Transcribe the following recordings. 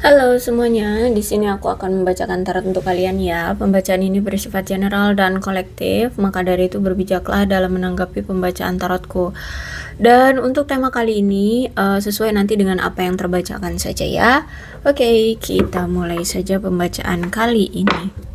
Halo semuanya, di sini aku akan membacakan tarot untuk kalian ya. Pembacaan ini bersifat general dan kolektif, maka dari itu berbijaklah dalam menanggapi pembacaan tarotku. Dan untuk tema kali ini sesuai nanti dengan apa yang terbacakan saja ya. Oke, kita mulai saja pembacaan kali ini.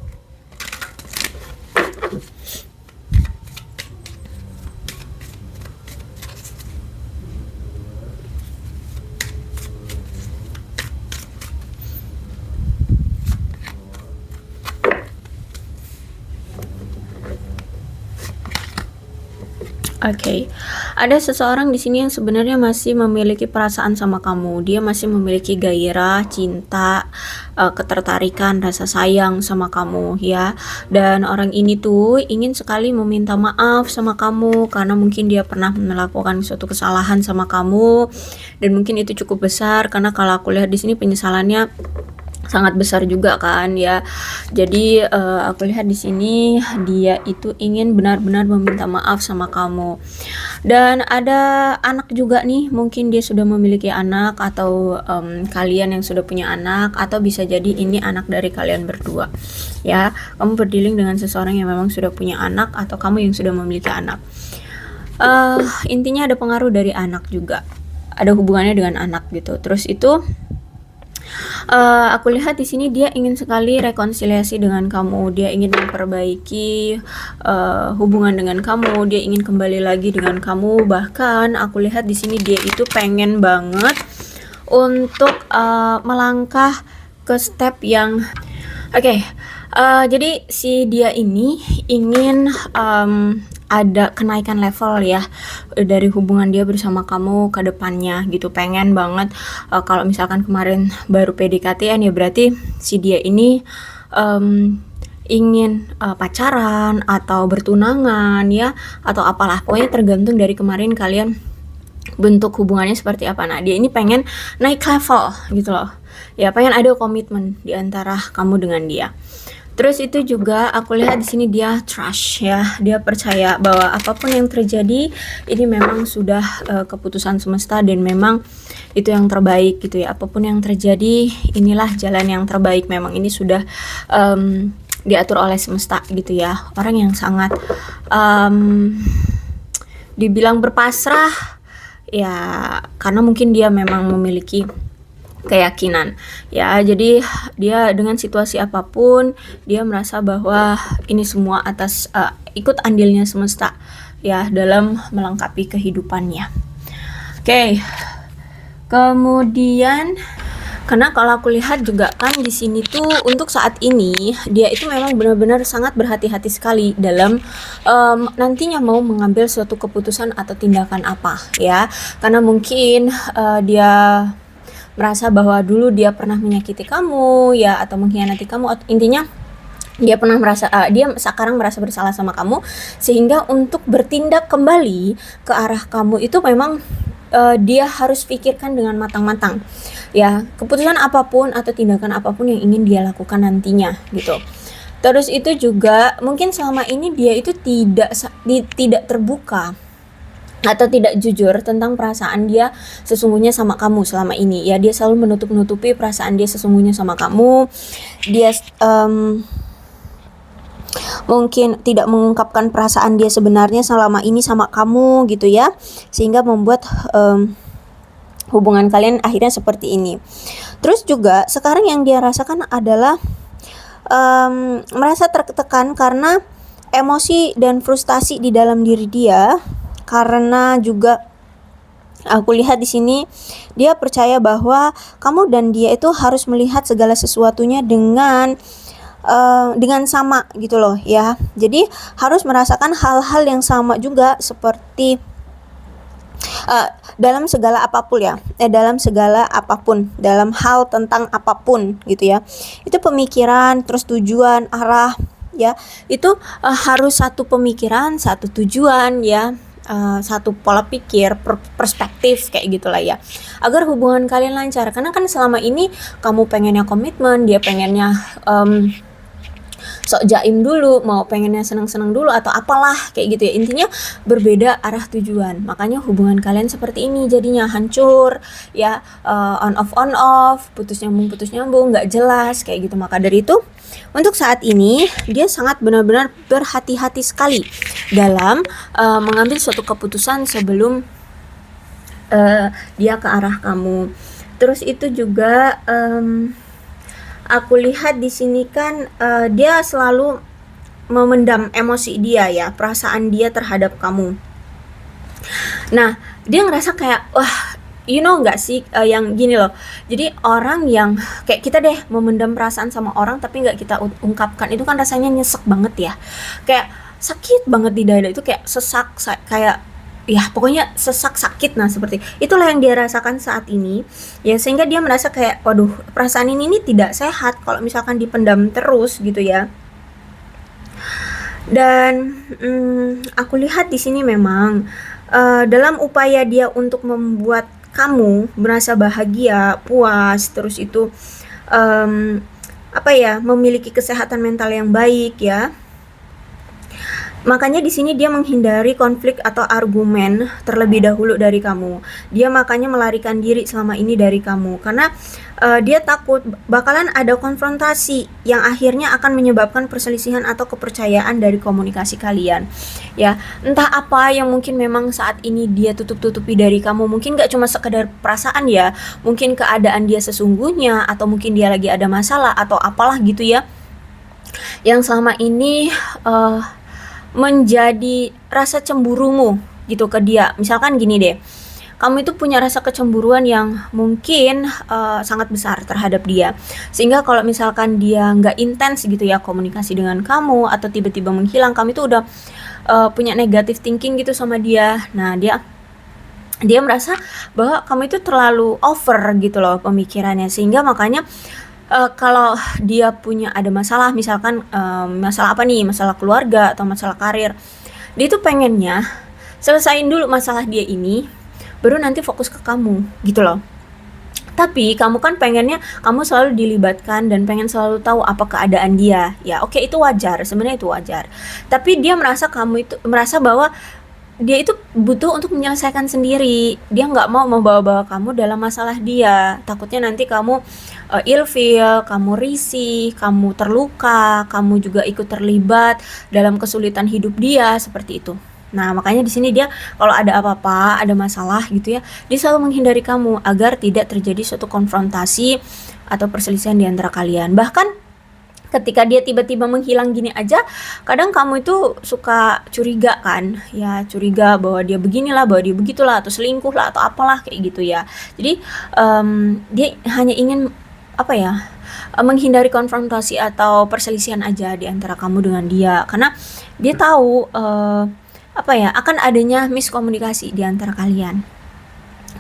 Oke, ada seseorang di sini yang sebenarnya masih memiliki perasaan sama kamu. Dia masih memiliki gairah, cinta, ketertarikan, rasa sayang sama kamu ya. Dan orang ini tuh ingin sekali meminta maaf sama kamu karena mungkin dia pernah melakukan suatu kesalahan sama kamu dan mungkin itu cukup besar karena kalau aku lihat di sini penyesalannya sangat besar juga kan ya. Jadi aku lihat di sini dia itu ingin benar-benar meminta maaf sama kamu. Dan ada anak juga nih, mungkin dia sudah memiliki anak atau kalian yang sudah punya anak atau bisa jadi ini anak dari kalian berdua. Ya, kamu berdealing dengan seseorang yang memang sudah punya anak atau kamu yang sudah memiliki anak. Intinya ada pengaruh dari anak juga. Ada hubungannya dengan anak gitu. Terus itu aku lihat di sini dia ingin sekali rekonsiliasi dengan kamu. Dia ingin memperbaiki hubungan dengan kamu. Dia ingin kembali lagi dengan kamu. Bahkan aku lihat di sini dia itu pengen banget untuk melangkah ke step yang oke. Jadi si dia ini ingin ada kenaikan level ya dari hubungan dia bersama kamu ke depannya gitu. Pengen banget kalau misalkan kemarin baru PDKT-an ya berarti si dia ini ingin pacaran atau bertunangan ya atau apalah, pokoknya tergantung dari kemarin kalian bentuk hubungannya seperti apa. Nah dia ini pengen naik level gitu loh ya, pengen ada komitmen di antara kamu dengan dia. Terus itu juga aku lihat di sini dia trust ya, dia percaya bahwa apapun yang terjadi ini memang sudah keputusan semesta dan memang itu yang terbaik gitu ya. Apapun yang terjadi inilah jalan yang terbaik, memang ini sudah diatur oleh semesta gitu ya. Orang yang sangat dibilang berpasrah ya, karena mungkin dia memang memiliki keyakinan ya. Jadi dia dengan situasi apapun dia merasa bahwa ini semua atas ikut andilnya semesta ya dalam melengkapi kehidupannya. Oke. Kemudian karena kalau aku lihat juga kan di sini tuh untuk saat ini dia itu memang benar-benar sangat berhati-hati sekali dalam nantinya mau mengambil suatu keputusan atau tindakan apa ya, karena mungkin dia merasa bahwa dulu dia pernah menyakiti kamu ya atau mengkhianati kamu, intinya dia pernah merasa dia sekarang merasa bersalah sama kamu sehingga untuk bertindak kembali ke arah kamu itu memang dia harus pikirkan dengan matang-matang ya keputusan apapun atau tindakan apapun yang ingin dia lakukan nantinya gitu. Terus itu juga mungkin selama ini dia itu tidak terbuka atau tidak jujur tentang perasaan dia sesungguhnya sama kamu selama ini ya. Dia selalu menutup-nutupi perasaan dia sesungguhnya sama kamu. Dia mungkin tidak mengungkapkan perasaan dia sebenarnya selama ini sama kamu gitu ya, sehingga membuat hubungan kalian akhirnya seperti ini. Terus juga sekarang yang dia rasakan adalah merasa tertekan karena emosi dan frustasi di dalam diri dia. Karena juga aku lihat di sini dia percaya bahwa kamu dan dia itu harus melihat segala sesuatunya dengan sama gitu loh ya. Jadi harus merasakan hal-hal yang sama juga seperti dalam segala apapun ya, dalam segala apapun, dalam hal tentang apapun gitu ya. Itu pemikiran, terus tujuan, arah ya. Itu harus satu pemikiran, satu tujuan ya. Satu pola pikir, perspektif kayak gitulah ya, agar hubungan kalian lancar. Karena kan selama ini kamu pengennya komitmen, dia pengennya sok jaim dulu, mau pengennya senang-senang dulu atau apalah kayak gitu ya. Intinya berbeda arah tujuan. Makanya hubungan kalian seperti ini jadinya hancur ya, on off, putus nyambung, nggak jelas kayak gitu. Maka dari itu untuk saat ini dia sangat benar-benar berhati-hati sekali dalam mengambil suatu keputusan sebelum dia ke arah kamu. Terus itu juga aku lihat di sini kan dia selalu memendam emosi dia ya, perasaan dia terhadap kamu. Nah, dia ngerasa kayak wah, nggak sih yang gini loh. Jadi orang yang kayak kita deh memendam perasaan sama orang tapi nggak kita ungkapkan itu kan rasanya nyesek banget ya. Kayak sakit banget di dada itu kayak sesak kayak ya pokoknya sesak sakit, nah seperti itulah yang dia rasakan saat ini ya, sehingga dia merasa kayak waduh perasaan ini tidak sehat kalau misalkan dipendam terus gitu ya. Dan aku lihat di sini memang dalam upaya dia untuk membuat kamu merasa bahagia, puas, terus itu memiliki kesehatan mental yang baik ya. Makanya di sini dia menghindari konflik atau argumen terlebih dahulu dari kamu. Dia makanya melarikan diri selama ini dari kamu karena dia takut bakalan ada konfrontasi yang akhirnya akan menyebabkan perselisihan atau kepercayaan dari komunikasi kalian. Ya, entah apa yang mungkin memang saat ini dia tutup-tutupi dari kamu. Mungkin gak cuma sekedar perasaan ya, mungkin keadaan dia sesungguhnya atau mungkin dia lagi ada masalah atau apalah gitu ya. Yang selama ini menjadi rasa cemburumu gitu ke dia. Misalkan gini deh, kamu itu punya rasa kecemburuan yang mungkin sangat besar terhadap dia, sehingga kalau misalkan dia nggak intens gitu ya komunikasi dengan kamu atau tiba-tiba menghilang, kamu itu udah punya negative thinking gitu sama dia. Nah dia merasa bahwa kamu itu terlalu over gitu loh pemikirannya, sehingga makanya kalau dia punya ada masalah, misalkan masalah apa nih, masalah keluarga atau masalah karir, dia tuh pengennya selesain dulu masalah dia ini, baru nanti fokus ke kamu gitu loh. Tapi kamu kan pengennya kamu selalu dilibatkan dan pengen selalu tahu apa keadaan dia. Ya oke, itu wajar, sebenarnya itu wajar. Tapi dia merasa bahwa dia itu butuh untuk menyelesaikan sendiri. Dia nggak mau membawa-bawa kamu dalam masalah dia. Takutnya nanti kamu ilfeel, kamu risih, kamu terluka, kamu juga ikut terlibat dalam kesulitan hidup dia, seperti itu. Nah, makanya di sini dia kalau ada apa-apa, ada masalah gitu ya, dia selalu menghindari kamu agar tidak terjadi suatu konfrontasi atau perselisihan di antara kalian. Bahkan ketika dia tiba-tiba menghilang gini aja, kadang kamu itu suka curiga kan, ya curiga bahwa dia beginilah, bahwa dia begitulah, atau selingkuh lah, atau apalah kayak gitu ya. Jadi dia hanya ingin menghindari konfrontasi atau perselisihan aja di antara kamu dengan dia, karena dia tahu akan adanya miskomunikasi di antara kalian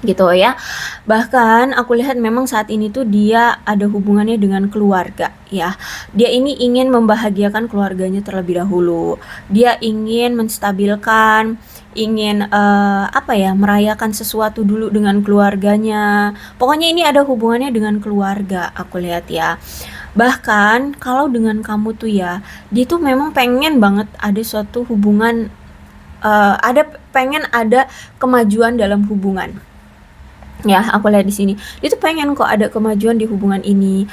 gitu ya. Bahkan aku lihat memang saat ini tuh dia ada hubungannya dengan keluarga ya. Dia ini ingin membahagiakan keluarganya terlebih dahulu. Dia ingin menstabilkan, ingin merayakan sesuatu dulu dengan keluarganya. Pokoknya ini ada hubungannya dengan keluarga, aku lihat ya. Bahkan kalau dengan kamu tuh ya, dia tuh memang pengen banget ada suatu hubungan, pengen ada kemajuan dalam hubungan. Ya, aku lihat di sini dia tuh pengen kok ada kemajuan di hubungan ini,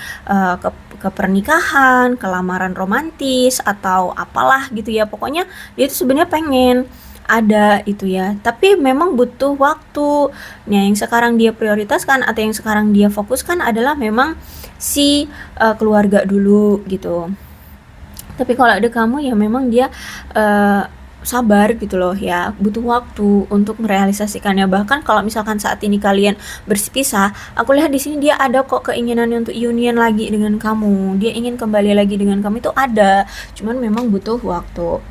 ke pernikahan, ke lamaran romantis atau apalah gitu ya. Pokoknya dia tuh sebenarnya pengen ada itu ya, tapi memang butuh waktu. Nah, yang sekarang dia prioritaskan atau yang sekarang dia fokuskan adalah memang si keluarga dulu gitu. Tapi kalau ada kamu ya memang dia sabar gitu loh ya, butuh waktu untuk merealisasikannya. Bahkan kalau misalkan saat ini kalian berpisah, aku lihat di sini dia ada kok keinginannya untuk union lagi dengan kamu. Dia ingin kembali lagi dengan kamu, itu ada, cuman memang butuh waktu.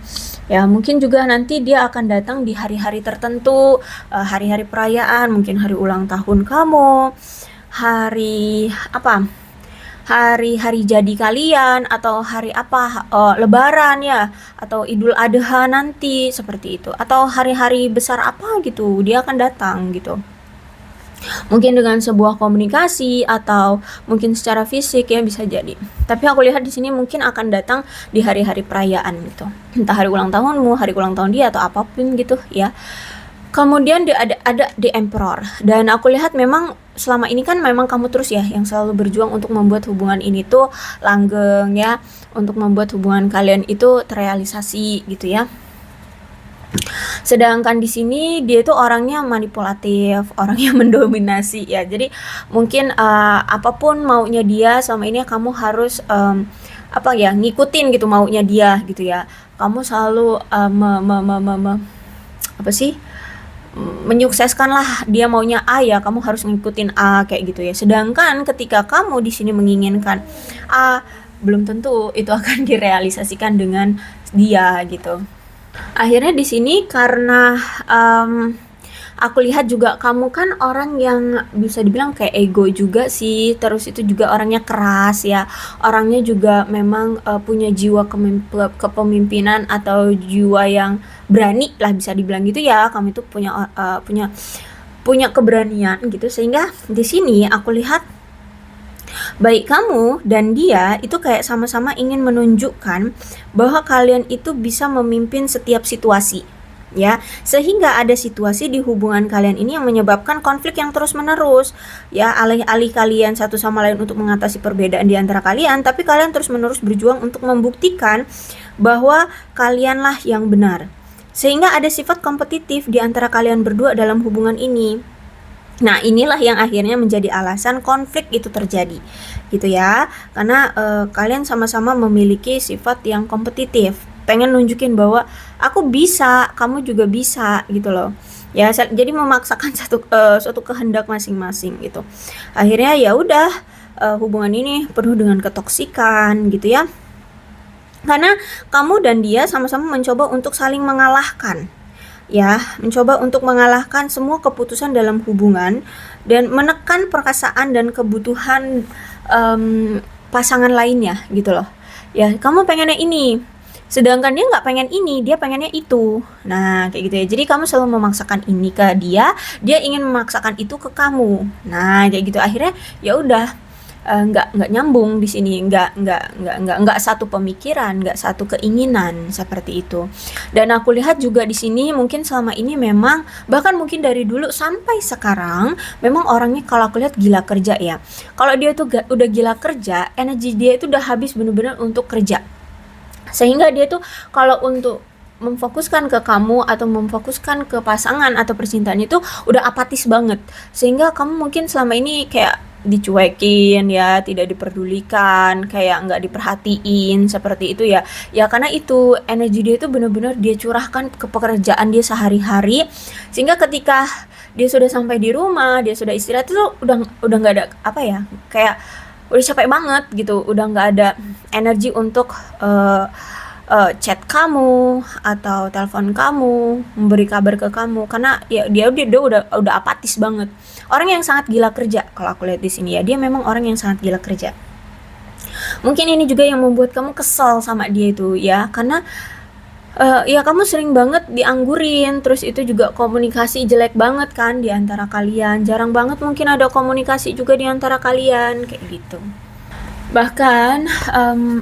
Ya mungkin juga nanti dia akan datang di hari-hari tertentu, hari-hari perayaan, mungkin hari ulang tahun kamu, hari-hari jadi kalian, atau hari lebaran ya, atau Idul Adha nanti seperti itu, atau hari-hari besar apa gitu dia akan datang gitu. Mungkin dengan sebuah komunikasi atau mungkin secara fisik ya bisa jadi. Tapi aku lihat di sini mungkin akan datang di hari-hari perayaan gitu. Entah hari ulang tahunmu, hari ulang tahun dia atau apapun gitu ya. Kemudian ada The Emperor, dan aku lihat memang selama ini kan memang kamu terus ya yang selalu berjuang untuk membuat hubungan ini tuh langgeng ya, untuk membuat hubungan kalian itu terrealisasi gitu ya. Sedangkan di sini dia itu orangnya manipulatif, orangnya mendominasi ya. Jadi mungkin apapun maunya dia selama ini kamu harus apa ya, ngikutin gitu maunya dia gitu ya. Kamu selalu apa sih? Menyukseskan lah dia maunya A ya kamu harus ngikutin A kayak gitu ya. Sedangkan ketika kamu di sini menginginkan A, belum tentu itu akan direalisasikan dengan dia gitu. Akhirnya di sini karena aku lihat juga kamu kan orang yang bisa dibilang kayak ego juga sih, terus itu juga orangnya keras ya, orangnya juga memang punya jiwa kepemimpinan atau jiwa yang berani lah bisa dibilang gitu ya. Kamu itu punya keberanian gitu, sehingga di sini aku lihat baik kamu dan dia itu kayak sama-sama ingin menunjukkan bahwa kalian itu bisa memimpin setiap situasi ya, sehingga ada situasi di hubungan kalian ini yang menyebabkan konflik yang terus-menerus ya, alih-alih kalian satu sama lain untuk mengatasi perbedaan di antara kalian, tapi kalian terus-menerus berjuang untuk membuktikan bahwa kalianlah yang benar, sehingga ada sifat kompetitif di antara kalian berdua dalam hubungan ini. Nah, inilah yang akhirnya menjadi alasan konflik itu terjadi, gitu ya. Karena kalian sama-sama memiliki sifat yang kompetitif, pengen nunjukin bahwa aku bisa, kamu juga bisa, gitu loh. Ya, jadi memaksakan suatu kehendak masing-masing gitu. Akhirnya ya udah hubungan ini penuh dengan ketoksikan, gitu ya. Karena kamu dan dia sama-sama mencoba untuk saling mengalahkan ya, mencoba untuk mengalahkan semua keputusan dalam hubungan dan menekan perasaan dan kebutuhan pasangan lainnya gitu loh ya. Kamu pengennya ini, sedangkan dia nggak pengen ini, dia pengennya itu. Nah kayak gitu ya, jadi kamu selalu memaksakan ini ke dia, dia ingin memaksakan itu ke kamu. Nah kayak gitu, akhirnya ya udah nggak nyambung di sini, nggak satu pemikiran, nggak satu keinginan seperti itu. Dan aku lihat juga di sini mungkin selama ini memang bahkan mungkin dari dulu sampai sekarang memang orangnya kalau aku lihat gila kerja ya. Kalau dia tuh udah gila kerja, energi dia itu udah habis bener-bener untuk kerja, sehingga dia tuh kalau untuk memfokuskan ke kamu atau memfokuskan ke pasangan atau percintaan itu udah apatis banget, sehingga kamu mungkin selama ini kayak dicuekin ya, tidak diperdulikan, kayak nggak diperhatiin seperti itu ya. Ya karena itu energi dia itu benar-benar dia curahkan ke pekerjaan dia sehari-hari, sehingga ketika dia sudah sampai di rumah, dia sudah istirahat itu udah nggak ada apa ya, kayak udah capek banget gitu, udah nggak ada energi untuk chat kamu atau telepon kamu, memberi kabar ke kamu, karena ya dia udah apatis banget. Orang yang sangat gila kerja kalau aku lihat di sini ya, dia memang orang yang sangat gila kerja. Mungkin ini juga yang membuat kamu kesel sama dia itu ya, karena ya kamu sering banget dianggurin, terus itu juga komunikasi jelek banget kan di antara kalian, jarang banget mungkin ada komunikasi juga di antara kalian kayak gitu. Bahkan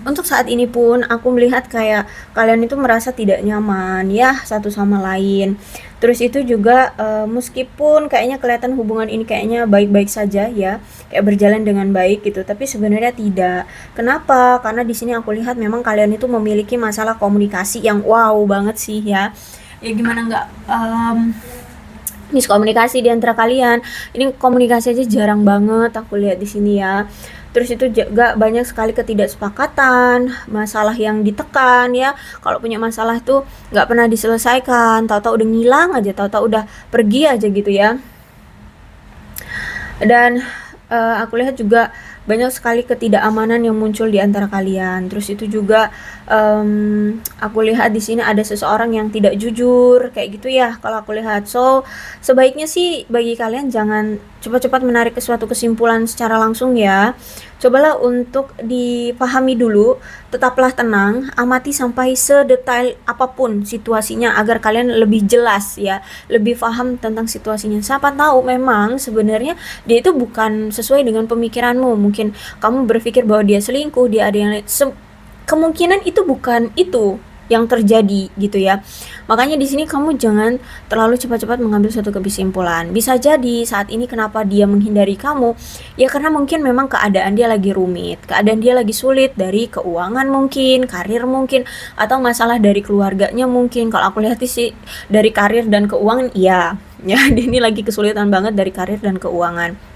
untuk saat ini pun aku melihat kayak kalian itu merasa tidak nyaman ya satu sama lain. Terus itu juga meskipun kayaknya kelihatan hubungan ini kayaknya baik-baik saja ya, kayak berjalan dengan baik gitu, tapi sebenarnya tidak. Kenapa? Karena di sini aku lihat memang kalian itu memiliki masalah komunikasi yang wow banget sih ya. Ya gimana nggak miskomunikasi di antara kalian. Ini komunikasi aja jarang banget aku lihat di sini ya. Terus itu juga banyak sekali ketidaksepakatan, masalah yang ditekan ya. Kalau punya masalah tuh nggak pernah diselesaikan, tahu-tahu udah ngilang aja, tahu-tahu udah pergi aja gitu ya. Dan aku lihat juga banyak sekali ketidakamanan yang muncul di antara kalian. Terus itu juga aku lihat di sini ada seseorang yang tidak jujur kayak gitu ya kalau aku lihat. So sebaiknya sih bagi kalian jangan cepat-cepat menarik ke suatu kesimpulan secara langsung ya. Cobalah untuk dipahami dulu, tetaplah tenang, amati sampai sedetail apapun situasinya agar kalian lebih jelas ya, lebih paham tentang situasinya. Siapa tahu memang sebenarnya dia itu bukan sesuai dengan pemikiranmu. Mungkin kamu berpikir bahwa dia selingkuh, dia ada yang lain. Kemungkinan itu bukan itu yang terjadi gitu ya. Makanya di sini kamu jangan terlalu cepat-cepat mengambil suatu kesimpulan. Bisa jadi saat ini kenapa dia menghindari kamu, ya karena mungkin memang keadaan dia lagi rumit, keadaan dia lagi sulit dari keuangan mungkin, karir mungkin, atau masalah dari keluarganya mungkin. Kalau aku lihat sih dari karir dan keuangan iya. Ya, dia ini lagi kesulitan banget dari karir dan keuangan.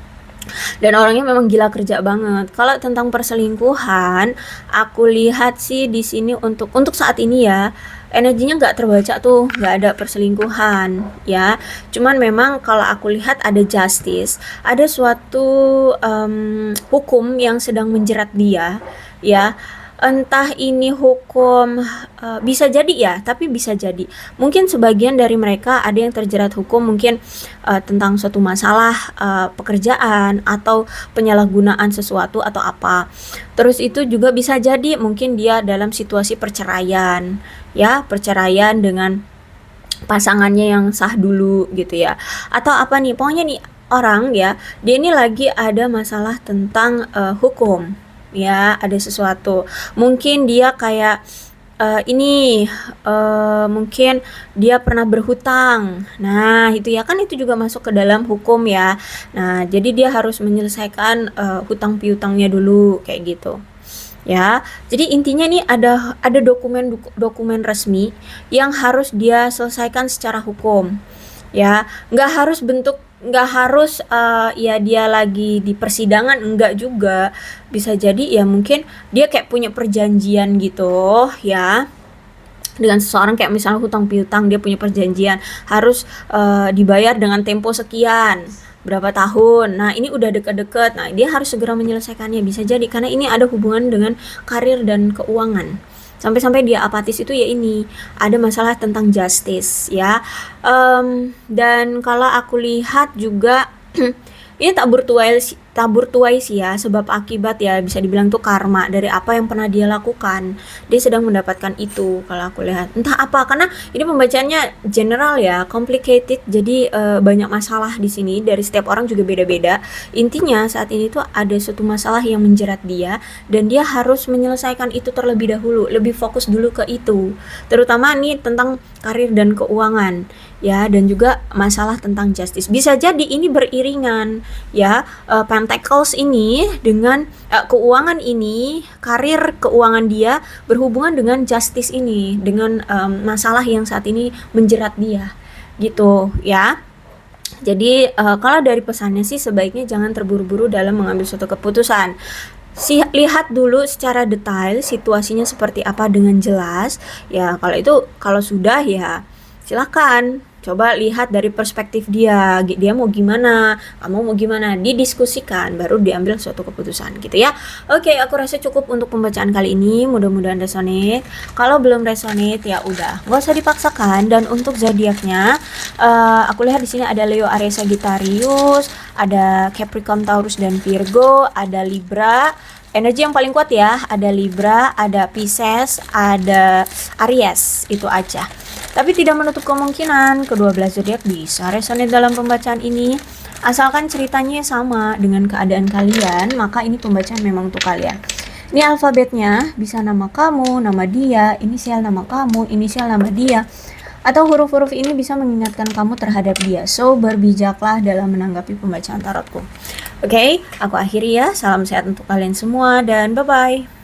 Dan orangnya memang gila kerja banget. Kalau tentang perselingkuhan, aku lihat sih di sini untuk saat ini ya, energinya nggak terbaca tuh, nggak ada perselingkuhan ya. Cuman memang kalau aku lihat ada justice, ada suatu hukum yang sedang menjerat dia ya. Entah ini hukum bisa jadi ya, tapi bisa jadi mungkin sebagian dari mereka ada yang terjerat hukum mungkin tentang suatu masalah pekerjaan atau penyalahgunaan sesuatu atau apa. Terus itu juga bisa jadi mungkin dia dalam situasi perceraian ya, perceraian dengan pasangannya yang sah dulu gitu ya, atau apa nih, pokoknya nih orang ya, dia ini lagi ada masalah tentang hukum ya, ada sesuatu mungkin dia kayak mungkin dia pernah berhutang. Nah itu ya kan, itu juga masuk ke dalam hukum ya. Nah jadi dia harus menyelesaikan hutang piutangnya dulu kayak gitu ya. Jadi intinya nih ada dokumen resmi yang harus dia selesaikan secara hukum ya. Nggak harus ya dia lagi di persidangan, enggak juga. Bisa jadi ya mungkin dia kayak punya perjanjian gitu ya dengan seseorang, kayak misalnya hutang piutang, dia punya perjanjian harus dibayar dengan tempo sekian berapa tahun. Nah ini udah deket-deket, nah dia harus segera menyelesaikannya. Bisa jadi karena ini ada hubungan dengan karir dan keuangan. Sampai-sampai dia apatis itu ya ini ada masalah tentang justice ya. Dan kalau aku lihat juga ini tabur tuai sih ya, sebab akibat ya, bisa dibilang tuh karma dari apa yang pernah dia lakukan. Dia sedang mendapatkan itu kalau aku lihat. Entah apa, karena ini pembacaannya general ya, complicated. Jadi banyak masalah di sini, dari setiap orang juga beda-beda. Intinya saat ini tuh ada suatu masalah yang menjerat dia dan dia harus menyelesaikan itu terlebih dahulu, lebih fokus dulu ke itu. Terutama nih tentang karir dan keuangan ya, dan juga masalah tentang justice. Bisa jadi ini beriringan ya, pentacles ini dengan keuangan ini, karir keuangan dia berhubungan dengan justice ini, dengan masalah yang saat ini menjerat dia gitu ya. Jadi kalau dari pesannya sih sebaiknya jangan terburu-buru dalam mengambil suatu keputusan. Lihat dulu secara detail situasinya seperti apa dengan jelas ya. Kalau sudah ya silakan coba lihat dari perspektif dia mau gimana, kamu mau gimana, didiskusikan baru diambil suatu keputusan gitu ya. Oke, aku rasa cukup untuk pembacaan kali ini, mudah-mudahan resonate. Kalau belum resonate ya udah, nggak usah dipaksakan. Dan untuk zodiaknya aku lihat di sini ada Leo, Aries, Sagittarius, ada Capricorn, Taurus dan Virgo, ada Libra. Energi yang paling kuat ya, ada Libra, ada Pisces, ada Aries, itu aja. Tapi tidak menutup kemungkinan kedua belas zodiak bisa resonate dalam pembacaan ini. Asalkan ceritanya sama dengan keadaan kalian, maka ini pembacaan memang untuk kalian. Ini alfabetnya, bisa nama kamu, nama dia, inisial nama kamu, inisial nama dia, atau huruf-huruf ini bisa mengingatkan kamu terhadap dia. So, berbijaklah dalam menanggapi pembacaan tarotku. Oke, aku akhiri ya. Salam sehat untuk kalian semua dan bye-bye.